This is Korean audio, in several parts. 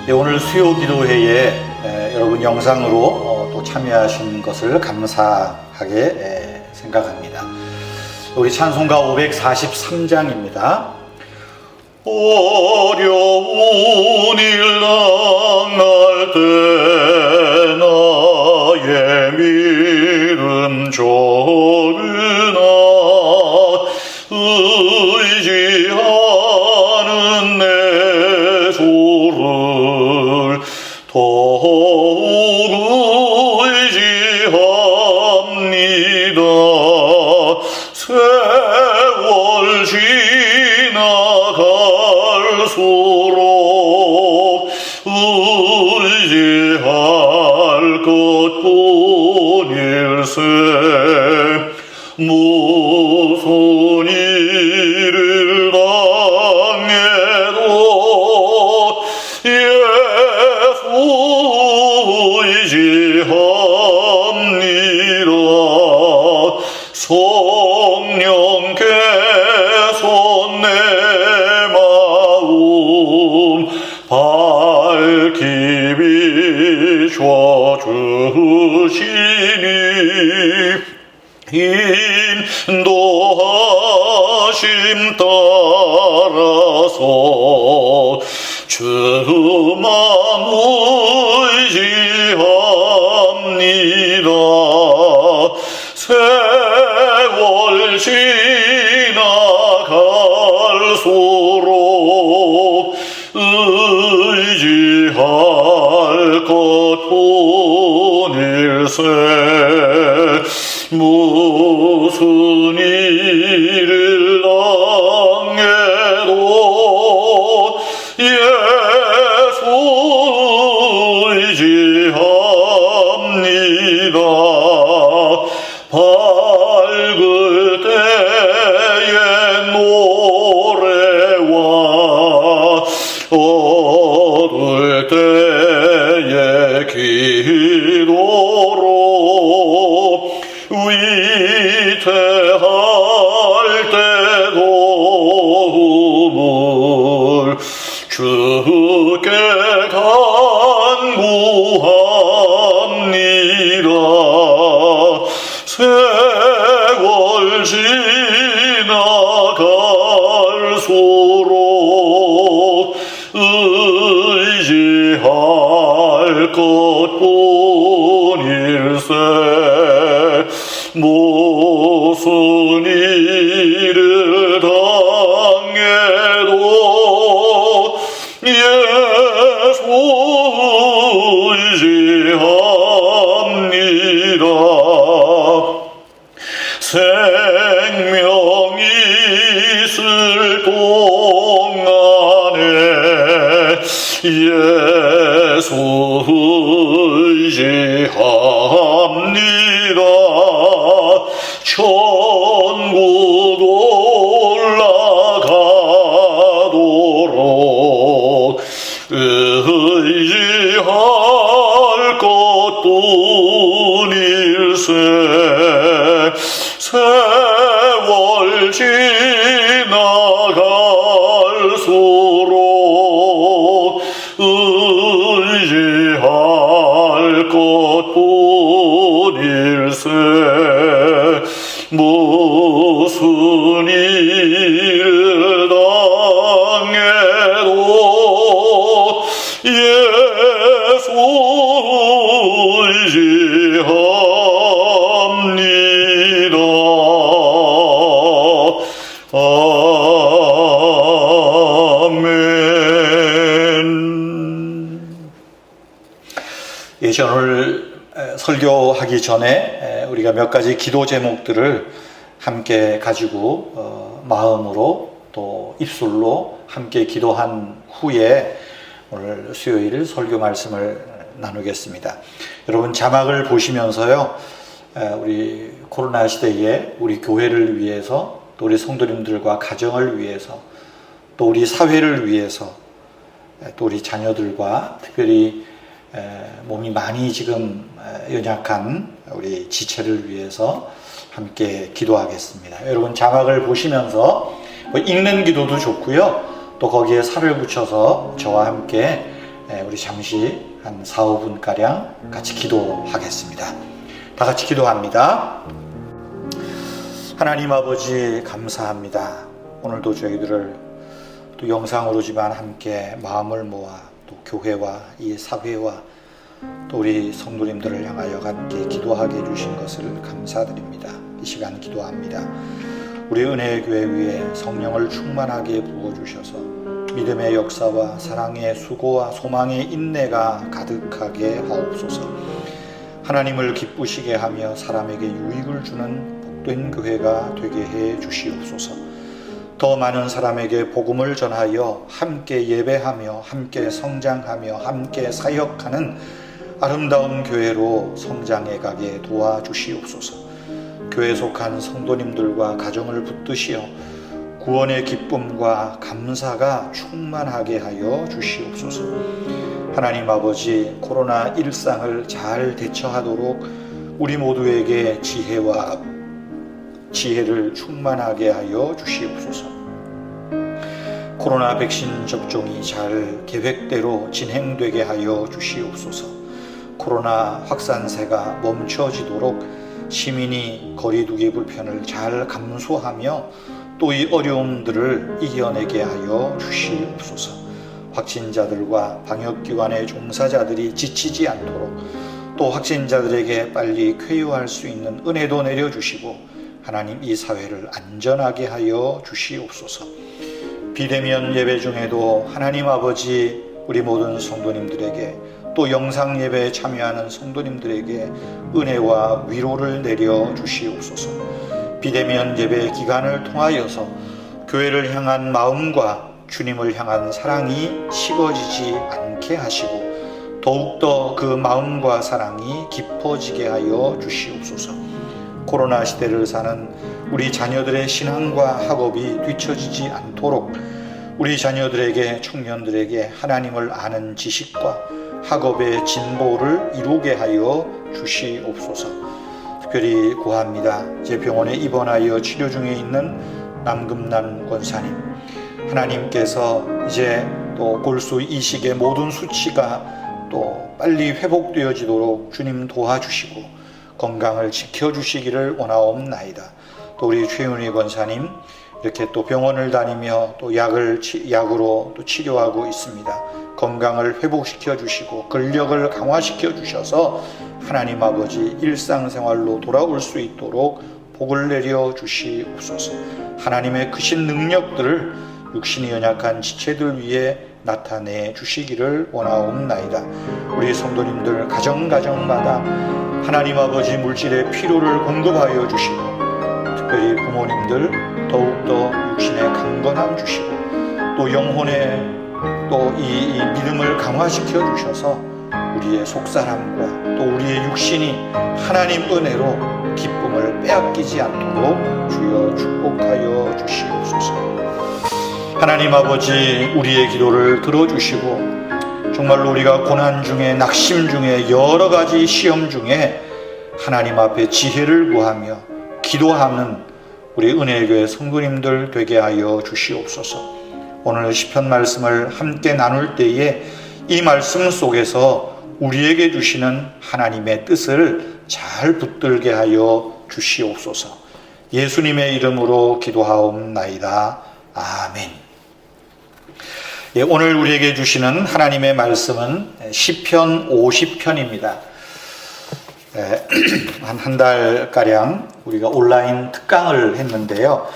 네, 오늘 수요기도회에 여러분 영상으로 또 참여하신 것을 감사하게 생각합니다. 우리 찬송가 543장입니다. 어려운 일 당할 때 나의 믿음 적으나 의지하는 내 소를 더욱 의지합니다. 세월 지나갈수록 의지할 것뿐일세. 무슨 일을 당해도 예수 의지합니다. 성령께서 내 마음 밝히 비춰주시니 인도하심 따라서 주만 의지합니다. 세월 지나갈수록 의지할 것뿐일세. 무슨 일을 당해도 예수 의지합니다. 밝을 때의 노래와 어두울 때의 기도로 위태할 때도 도움을 주께 간구합니다. 세월 지나갈수록 의지할 것뿐일세. 무슨 일을 당해도 예수 의지합니다. 생명이 있을 동안에 예수 의지합니다. 천국 올라가도록 의지할 것뿐일세. 세월 지나갈수록 의지할 것뿐일세. 아멘. 오늘 설교하기 전에 우리가 몇 가지 기도 제목들을 함께 가지고 마음으로 또 입술로 함께 기도한 후에 오늘 수요일 설교 말씀을 나누겠습니다. 여러분 자막을 보시면서요, 우리 코로나 시대에 우리 교회를 위해서 또 우리 성도님들과 가정을 위해서 또 우리 사회를 위해서 또 우리 자녀들과 특별히 몸이 많이 지금 연약한 우리 지체를 위해서 함께 기도하겠습니다. 여러분 자막을 보시면서 읽는 기도도 좋고요, 또 거기에 살을 붙여서 저와 함께 우리 잠시 한 4, 5분가량 같이 기도하겠습니다. 다 같이 기도합니다. 하나님 아버지 감사합니다. 오늘도 저희들을 또 영상으로지만 함께 마음을 모아 또 교회와 이 사회와 또 우리 성도님들을 향하여 함께 기도하게 해주신 것을 감사드립니다. 이 시간 기도합니다. 우리 은혜의 교회 위에 성령을 충만하게 부어주셔서 믿음의 역사와 사랑의 수고와 소망의 인내가 가득하게 하옵소서. 하나님을 기쁘시게 하며 사람에게 유익을 주는 복된 교회가 되게 해 주시옵소서. 더 많은 사람에게 복음을 전하여 함께 예배하며 함께 성장하며 함께 사역하는 아름다운 교회로 성장해 가게 도와주시옵소서. 교회에 속한 성도님들과 가정을 붙드시어 구원의 기쁨과 감사가 충만하게 하여 주시옵소서. 하나님 아버지, 코로나 일상을 잘 대처하도록 우리 모두에게 지혜를 충만하게 하여 주시옵소서. 코로나 백신 접종이 잘 계획대로 진행되게 하여 주시옵소서. 코로나 확산세가 멈춰지도록 시민이 거리두기 불편을 잘 감수하며 또 이 어려움들을 이겨내게 하여 주시옵소서. 확진자들과 방역기관의 종사자들이 지치지 않도록 또 확진자들에게 빨리 쾌유할 수 있는 은혜도 내려주시고 하나님 이 사회를 안전하게 하여 주시옵소서. 비대면 예배 중에도 하나님 아버지 우리 모든 성도님들에게 또 영상 예배에 참여하는 성도님들에게 은혜와 위로를 내려 주시옵소서. 비대면 예배 기간을 통하여서 교회를 향한 마음과 주님을 향한 사랑이 식어지지 않게 하시고 더욱더 그 마음과 사랑이 깊어지게 하여 주시옵소서. 코로나 시대를 사는 우리 자녀들의 신앙과 학업이 뒤처지지 않도록 우리 자녀들에게, 청년들에게 하나님을 아는 지식과 학업의 진보를 이루게 하여 주시옵소서. 특별히 구합니다. 제 병원에 입원하여 치료 중에 있는 남금난 권사님, 하나님께서 이제 또 골수 이식의 모든 수치가 또 빨리 회복되어지도록 주님 도와주시고 건강을 지켜주시기를 원하옵나이다. 또 우리 최윤희 권사님 이렇게 또 병원을 다니며 또 약으로 또 치료하고 있습니다. 건강을 회복시켜 주시고 근력을 강화시켜 주셔서 하나님 아버지 일상생활로 돌아올 수 있도록 복을 내려 주시옵소서. 하나님의 크신 능력들을 육신이 연약한 지체들 위해 나타내 주시기를 원하옵나이다. 우리 성도님들 가정마다 하나님 아버지 물질의 필요를 공급하여 주시고 특별히 부모님들 더욱더 육신의 강건함 주시고 또 영혼의 또 이 믿음을 강화시켜 주셔서 우리의 속사람과 또 우리의 육신이 하나님 은혜로 기쁨을 빼앗기지 않도록 주여 축복하여 주시옵소서. 하나님 아버지 우리의 기도를 들어주시고 정말로 우리가 고난 중에 낙심 중에 여러 가지 시험 중에 하나님 앞에 지혜를 구하며 기도하는 우리 은혜의 교회 성도님들 되게 하여 주시옵소서. 오늘 시편 말씀을 함께 나눌 때에 이 말씀 속에서 우리에게 주시는 하나님의 뜻을 잘 붙들게 하여 주시옵소서. 예수님의 이름으로 기도하옵나이다. 아멘. 오늘 우리에게 주시는 하나님의 말씀은 시편 50편입니다. 한 달가량 우리가 온라인 특강을 했는데요.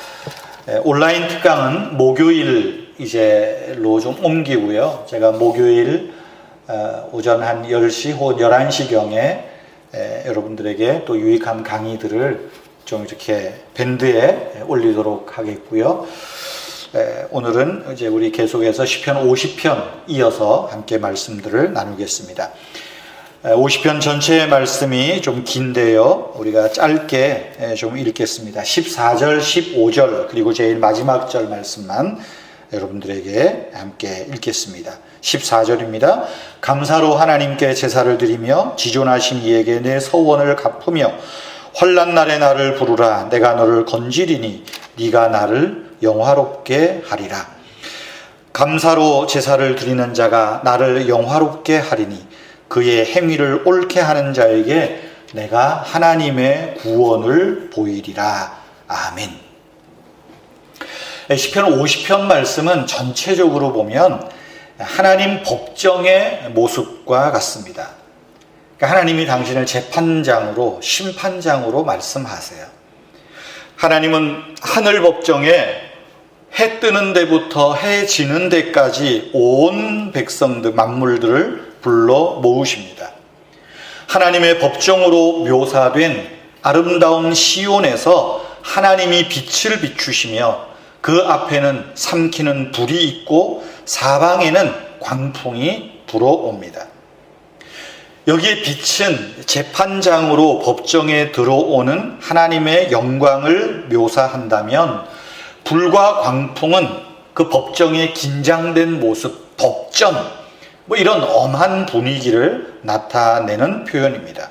온라인 특강은 목요일 이제로 좀 옮기고요. 제가 목요일 오전 한 10시 혹은 11시경에 여러분들에게 또 유익한 강의들을 좀 이렇게 밴드에 올리도록 하겠고요. 오늘은 이제 우리 계속해서 시편 50편 이어서 함께 말씀들을 나누겠습니다. 50편 전체의 말씀이 좀 긴데요. 우리가 짧게 좀 읽겠습니다. 14절, 15절 그리고 제일 마지막 절 말씀만 여러분들에게 함께 읽겠습니다. 14절입니다. 감사로 하나님께 제사를 드리며 지존하신 이에게 내 서원을 갚으며 환난 날에 나를 부르라. 내가 너를 건지리니 네가 나를 영화롭게 하리라. 감사로 제사를 드리는 자가 나를 영화롭게 하리니 그의 행위를 옳게 하는 자에게 내가 하나님의 구원을 보이리라. 아멘. 시편 50편 말씀은 전체적으로 보면 하나님 법정의 모습과 같습니다. 그러니까 하나님이 당신을 재판장으로, 심판장으로 말씀하세요. 하나님은 하늘 법정에 해 뜨는 데부터 해 지는 데까지 온 백성들, 만물들을 불러 모으십니다. 하나님의 법정으로 묘사된 아름다운 시온에서 하나님이 빛을 비추시며 그 앞에는 삼키는 불이 있고 사방에는 광풍이 불어옵니다. 여기에 빛은 재판장으로 법정에 들어오는 하나님의 영광을 묘사한다면 불과 광풍은 그 법정의 긴장된 모습, 법전, 이런 엄한 분위기를 나타내는 표현입니다.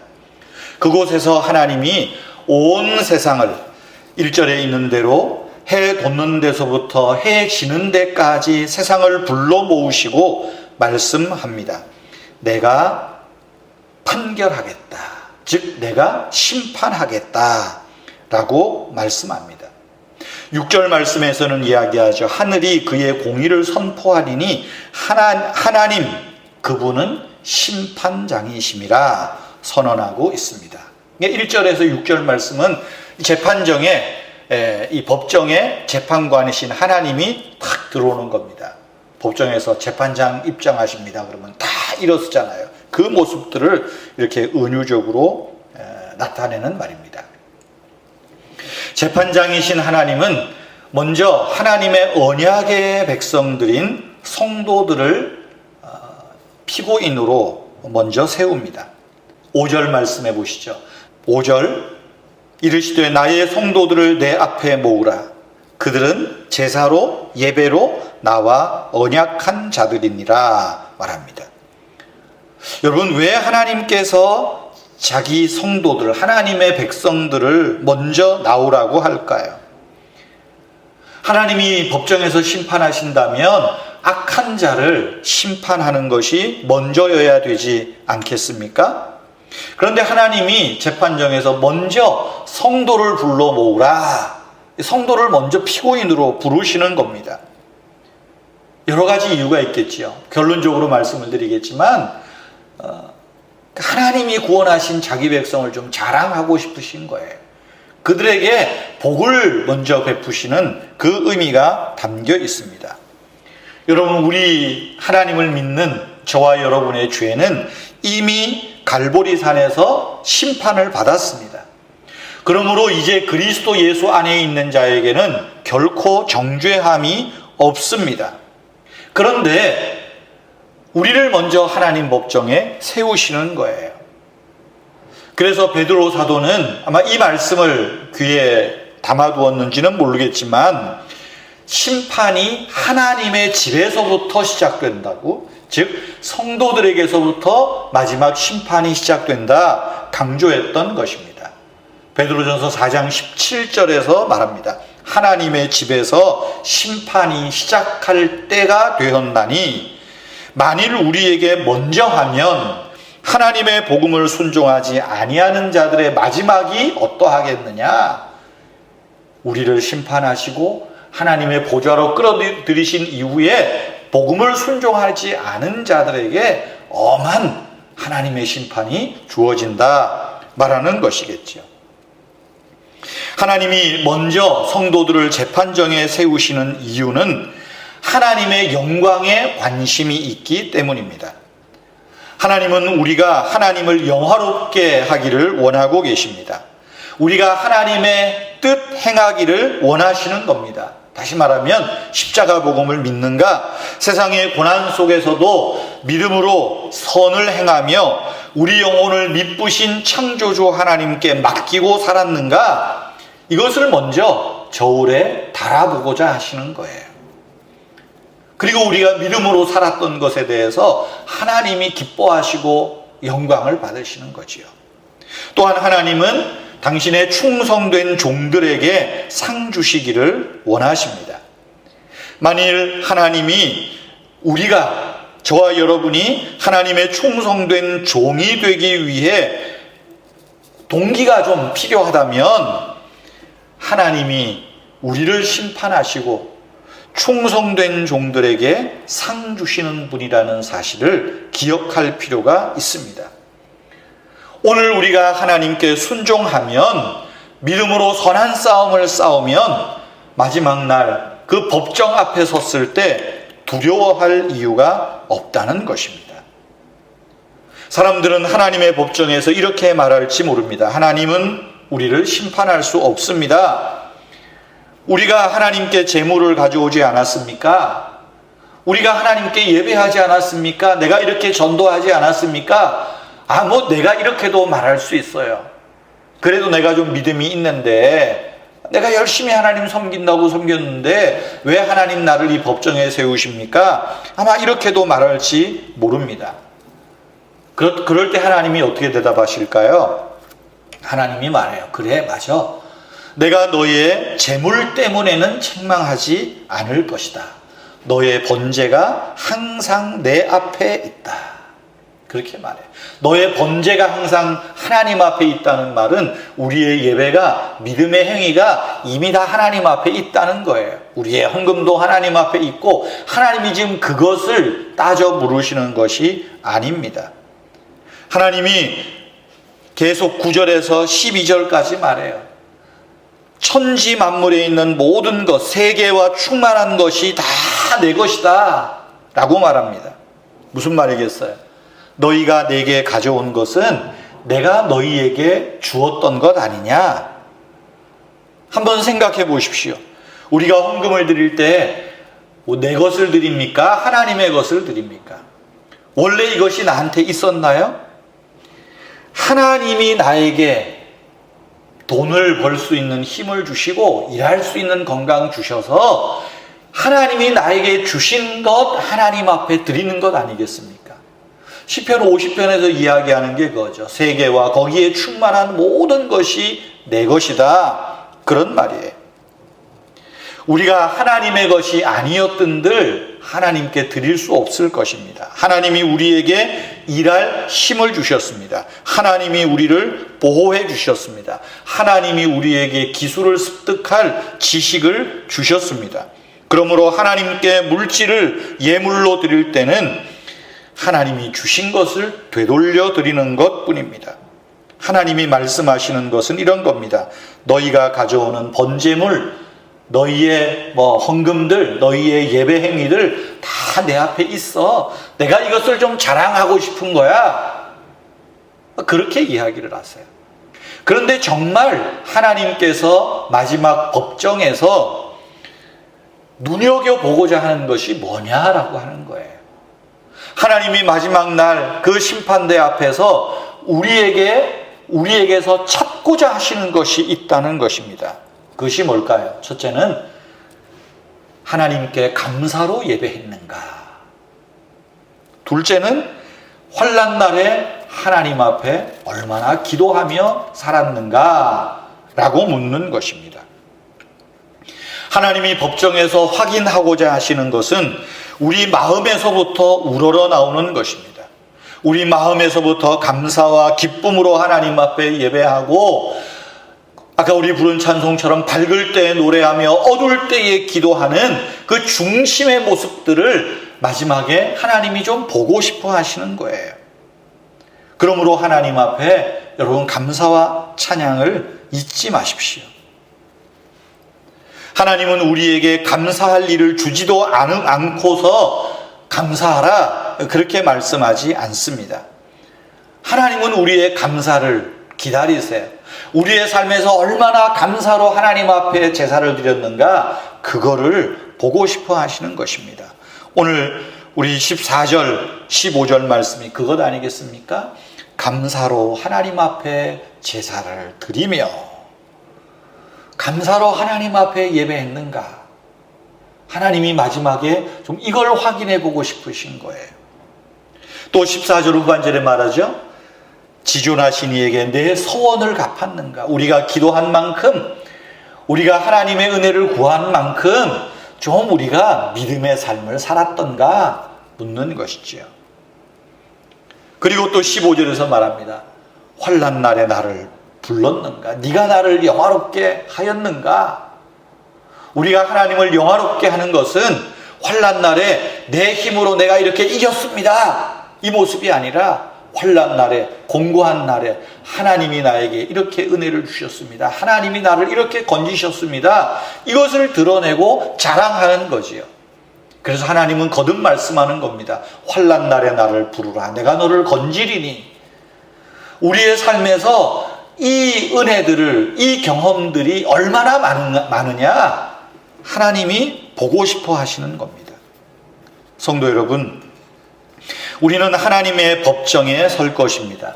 그곳에서 하나님이 온 세상을 1절에 있는 대로 해 돋는 데서부터 해 지는 데까지 세상을 불러 모으시고 말씀합니다. 내가 판결하겠다. 즉 내가 심판하겠다 라고 말씀합니다. 6절 말씀에서는 이야기하죠. 하늘이 그의 공의를 선포하리니 하나님 그분은 심판장이심이라 선언하고 있습니다. 1절에서 6절 말씀은 재판정에 이 법정에 재판관이신 하나님이 탁 들어오는 겁니다. 법정에서 재판장 입장하십니다. 그러면 다 일어서잖아요. 그 모습들을 이렇게 은유적으로 나타내는 말입니다. 재판장이신 하나님은 먼저 하나님의 언약의 백성들인 성도들을 피고인으로 먼저 세웁니다. 5절 말씀해 보시죠. 5절 이르시되 나의 성도들을 내 앞에 모으라. 그들은 제사로 예배로 나와 언약한 자들이니라 말합니다. 여러분, 왜 하나님께서 자기 성도들, 하나님의 백성들을 먼저 나오라고 할까요? 하나님이 법정에서 심판하신다면 악한 자를 심판하는 것이 먼저여야 되지 않겠습니까? 그런데 하나님이 재판정에서 먼저 성도를 불러 모으라. 성도를 먼저 피고인으로 부르시는 겁니다. 여러 가지 이유가 있겠지요. 결론적으로 말씀을 드리겠지만 하나님이 구원하신 자기 백성을 좀 자랑하고 싶으신 거예요. 그들에게 복을 먼저 베푸시는 그 의미가 담겨 있습니다. 여러분, 우리 하나님을 믿는 저와 여러분의 죄는 이미 갈보리산에서 심판을 받았습니다. 그러므로 이제 그리스도 예수 안에 있는 자에게는 결코 정죄함이 없습니다. 그런데 우리를 먼저 하나님 법정에 세우시는 거예요. 그래서 베드로 사도는 아마 이 말씀을 귀에 담아두었는지는 모르겠지만 심판이 하나님의 집에서부터 시작된다고, 즉 성도들에게서부터 마지막 심판이 시작된다 강조했던 것입니다. 베드로전서 4장 17절에서 말합니다. 하나님의 집에서 심판이 시작할 때가 되었나니 만일 우리에게 먼저 하면 하나님의 복음을 순종하지 아니하는 자들의 마지막이 어떠하겠느냐? 우리를 심판하시고 하나님의 보좌로 끌어들이신 이후에 복음을 순종하지 않은 자들에게 엄한 하나님의 심판이 주어진다 말하는 것이겠죠. 하나님이 먼저 성도들을 재판정에 세우시는 이유는 하나님의 영광에 관심이 있기 때문입니다. 하나님은 우리가 하나님을 영화롭게 하기를 원하고 계십니다. 우리가 하나님의 뜻 행하기를 원하시는 겁니다. 다시 말하면 십자가 복음을 믿는가? 세상의 고난 속에서도 믿음으로 선을 행하며 우리 영혼을 미쁘신 창조주 하나님께 맡기고 살았는가? 이것을 먼저 저울에 달아보고자 하시는 거예요. 그리고 우리가 믿음으로 살았던 것에 대해서 하나님이 기뻐하시고 영광을 받으시는 거지요. 또한 하나님은 당신의 충성된 종들에게 상 주시기를 원하십니다. 만일 하나님이 우리가 저와 여러분이 하나님의 충성된 종이 되기 위해 동기가 좀 필요하다면 하나님이 우리를 심판하시고 충성된 종들에게 상 주시는 분이라는 사실을 기억할 필요가 있습니다. 오늘 우리가 하나님께 순종하면, 믿음으로 선한 싸움을 싸우면 마지막 날 그 법정 앞에 섰을 때 두려워할 이유가 없다는 것입니다. 사람들은 하나님의 법정에서 이렇게 말할지 모릅니다. 하나님은 우리를 심판할 수 없습니다. 우리가 하나님께 제물을 가져오지 않았습니까? 우리가 하나님께 예배하지 않았습니까? 내가 이렇게 전도하지 않았습니까? 내가 이렇게도 말할 수 있어요. 그래도 내가 좀 믿음이 있는데, 내가 열심히 하나님 섬긴다고 섬겼는데 왜 하나님 나를 이 법정에 세우십니까? 아마 이렇게도 말할지 모릅니다. 그럴 때 하나님이 어떻게 대답하실까요? 하나님이 말해요. 그래, 맞아. 내가 너의 재물 때문에는 책망하지 않을 것이다. 너의 번제가 항상 내 앞에 있다. 그렇게 말해요. 너의 번제가 항상 하나님 앞에 있다는 말은 우리의 예배가, 믿음의 행위가 이미 다 하나님 앞에 있다는 거예요. 우리의 헌금도 하나님 앞에 있고 하나님이 지금 그것을 따져 물으시는 것이 아닙니다. 하나님이 계속 9절에서 12절까지 말해요. 천지 만물에 있는 모든 것, 세계와 충만한 것이 다 내 것이다 라고 말합니다. 무슨 말이겠어요? 너희가 내게 가져온 것은 내가 너희에게 주었던 것 아니냐? 한번 생각해 보십시오. 우리가 헌금을 드릴 때 내 것을 드립니까? 하나님의 것을 드립니까? 원래 이것이 나한테 있었나요? 하나님이 나에게 돈을 벌 수 있는 힘을 주시고 일할 수 있는 건강 주셔서 하나님이 나에게 주신 것 하나님 앞에 드리는 것 아니겠습니까? 시편 50편에서 이야기하는 게 그거죠. 세계와 거기에 충만한 모든 것이 내 것이다. 그런 말이에요. 우리가 하나님의 것이 아니었던들 하나님께 드릴 수 없을 것입니다. 하나님이 우리에게 일할 힘을 주셨습니다. 하나님이 우리를 보호해 주셨습니다. 하나님이 우리에게 기술을 습득할 지식을 주셨습니다. 그러므로 하나님께 물질을 예물로 드릴 때는 하나님이 주신 것을 되돌려 드리는 것뿐입니다. 하나님이 말씀하시는 것은 이런 겁니다. 너희가 가져오는 번제물, 너희의 헌금들, 너희의 예배 행위들 다 내 앞에 있어. 내가 이것을 좀 자랑하고 싶은 거야. 그렇게 이야기를 하세요. 그런데 정말 하나님께서 마지막 법정에서 눈여겨보고자 하는 것이 뭐냐라고 하는 거예요. 하나님이 마지막 날 그 심판대 앞에서 우리에게서 찾고자 하시는 것이 있다는 것입니다. 그것이 뭘까요? 첫째는 하나님께 감사로 예배했는가? 둘째는 환난 날에 하나님 앞에 얼마나 기도하며 살았는가? 라고 묻는 것입니다. 하나님이 법정에서 확인하고자 하시는 것은 우리 마음에서부터 우러러 나오는 것입니다. 우리 마음에서부터 감사와 기쁨으로 하나님 앞에 예배하고, 아까 우리 부른 찬송처럼 밝을 때 노래하며 어두울 때에 기도하는 그 중심의 모습들을 마지막에 하나님이 좀 보고 싶어 하시는 거예요. 그러므로 하나님 앞에 여러분 감사와 찬양을 잊지 마십시오. 하나님은 우리에게 감사할 일을 주지도 않고서 감사하라 그렇게 말씀하지 않습니다. 하나님은 우리의 감사를 기다리세요. 우리의 삶에서 얼마나 감사로 하나님 앞에 제사를 드렸는가 그거를 보고 싶어 하시는 것입니다. 오늘 우리 14절 15절 말씀이 그것 아니겠습니까? 감사로 하나님 앞에 제사를 드리며, 감사로 하나님 앞에 예배했는가? 하나님이 마지막에 좀 이걸 확인해 보고 싶으신 거예요. 또 14절 후반절에 말하죠. 지존하신 이에게 내 소원을 갚았는가? 우리가 기도한 만큼, 우리가 하나님의 은혜를 구한 만큼 좀 우리가 믿음의 삶을 살았던가 묻는 것이지요. 그리고 또 15절에서 말합니다. 환난 날에 나를 불렀는가? 네가 나를 영화롭게 하였는가? 우리가 하나님을 영화롭게 하는 것은 환난 날에 내 힘으로 내가 이렇게 이겼습니다, 이 모습이 아니라 환난 날에, 공고한 날에 하나님이 나에게 이렇게 은혜를 주셨습니다, 하나님이 나를 이렇게 건지셨습니다, 이것을 드러내고 자랑하는 거지요. 그래서 하나님은 거듭 말씀하는 겁니다. 환난 날에 나를 부르라, 내가 너를 건지리니. 우리의 삶에서 이 은혜들을, 이 경험들이 얼마나 많으냐 하나님이 보고 싶어 하시는 겁니다. 성도 여러분, 우리는 하나님의 법정에 설 것입니다.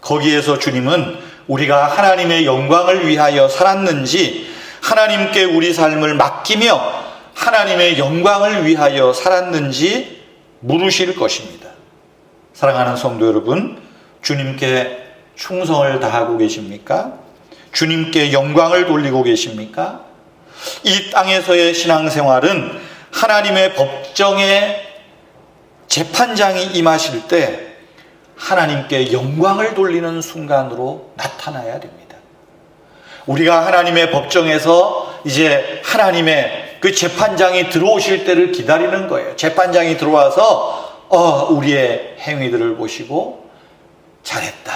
거기에서 주님은 우리가 하나님의 영광을 위하여 살았는지, 하나님께 우리 삶을 맡기며 하나님의 영광을 위하여 살았는지 물으실 것입니다. 사랑하는 성도 여러분, 주님께 충성을 다하고 계십니까? 주님께 영광을 돌리고 계십니까? 이 땅에서의 신앙생활은 하나님의 법정에 재판장이 임하실 때 하나님께 영광을 돌리는 순간으로 나타나야 됩니다. 우리가 하나님의 법정에서 이제 하나님의 그 재판장이 들어오실 때를 기다리는 거예요. 재판장이 들어와서 우리의 행위들을 보시고 잘했다,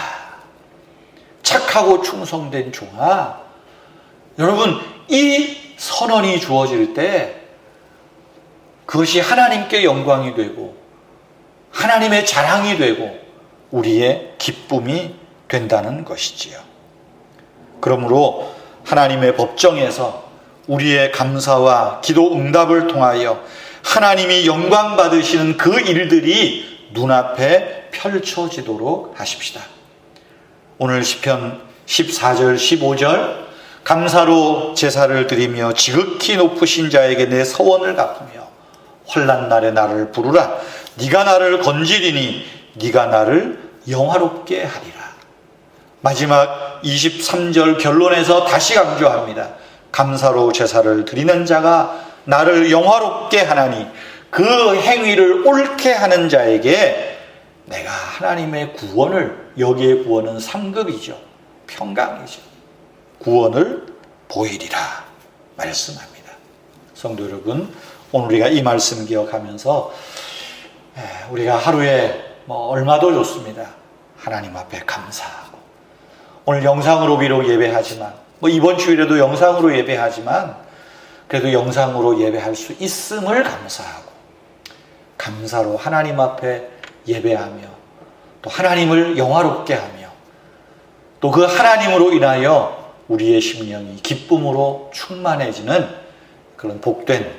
착하고 충성된 종아. 여러분, 이 선언이 주어질 때 그것이 하나님께 영광이 되고 하나님의 자랑이 되고 우리의 기쁨이 된다는 것이지요. 그러므로 하나님의 법정에서 우리의 감사와 기도 응답을 통하여 하나님이 영광 받으시는 그 일들이 눈앞에 펼쳐지도록 하십시다. 오늘 시편 14절 15절 감사로 제사를 드리며 지극히 높으신 자에게 내 서원을 갚으며 환난 날에 나를 부르라, 네가 나를 건지리니 네가 나를 영화롭게 하리라. 마지막 23절 결론에서 다시 강조합니다. 감사로 제사를 드리는 자가 나를 영화롭게 하나니 그 행위를 옳게 하는 자에게 내가 하나님의 구원을, 여기에 구원은 상급이죠, 평강이죠, 구원을 보이리라 말씀합니다. 성도 여러분, 오늘 우리가 이 말씀 기억하면서 우리가 하루에 얼마도 좋습니다. 하나님 앞에 감사하고, 오늘 영상으로 비록 예배하지만, 이번 주일에도 영상으로 예배하지만 그래도 영상으로 예배할 수 있음을 감사하고, 감사로 하나님 앞에 예배하며 또 하나님을 영화롭게 하며 또 그 하나님으로 인하여 우리의 심령이 기쁨으로 충만해지는 그런 복된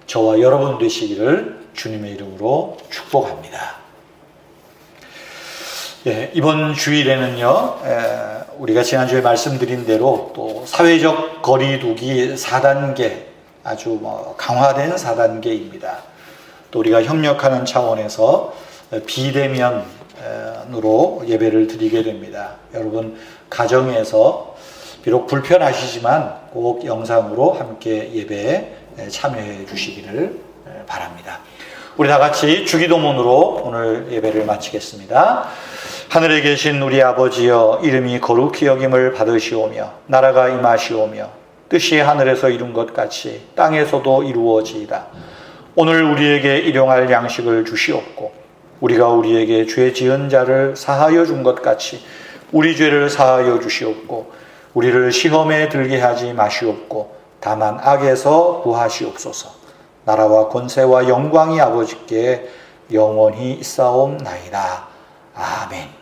저와 여러분 되시기를 주님의 이름으로 축복합니다. 이번 주일에는요, 우리가 지난주에 말씀드린 대로 또 사회적 거리두기 4단계, 아주 강화된 4단계입니다. 또 우리가 협력하는 차원에서 비대면으로 예배를 드리게 됩니다. 여러분 가정에서 비록 불편하시지만 꼭 영상으로 함께 예배에 참여해 주시기를 바랍니다. 우리 다 같이 주기도문으로 오늘 예배를 마치겠습니다. 하늘에 계신 우리 아버지여, 이름이 거룩히 여김을 받으시오며 나라가 임하시오며 뜻이 하늘에서 이룬 것 같이 땅에서도 이루어지이다. 오늘 우리에게 일용할 양식을 주시옵고 우리가 우리에게 죄 지은 자를 사하여 준 것 같이 우리 죄를 사하여 주시옵고 우리를 시험에 들게 하지 마시옵고 다만 악에서 구하시옵소서. 나라와 권세와 영광이 아버지께 영원히 있사옵나이다. 아멘.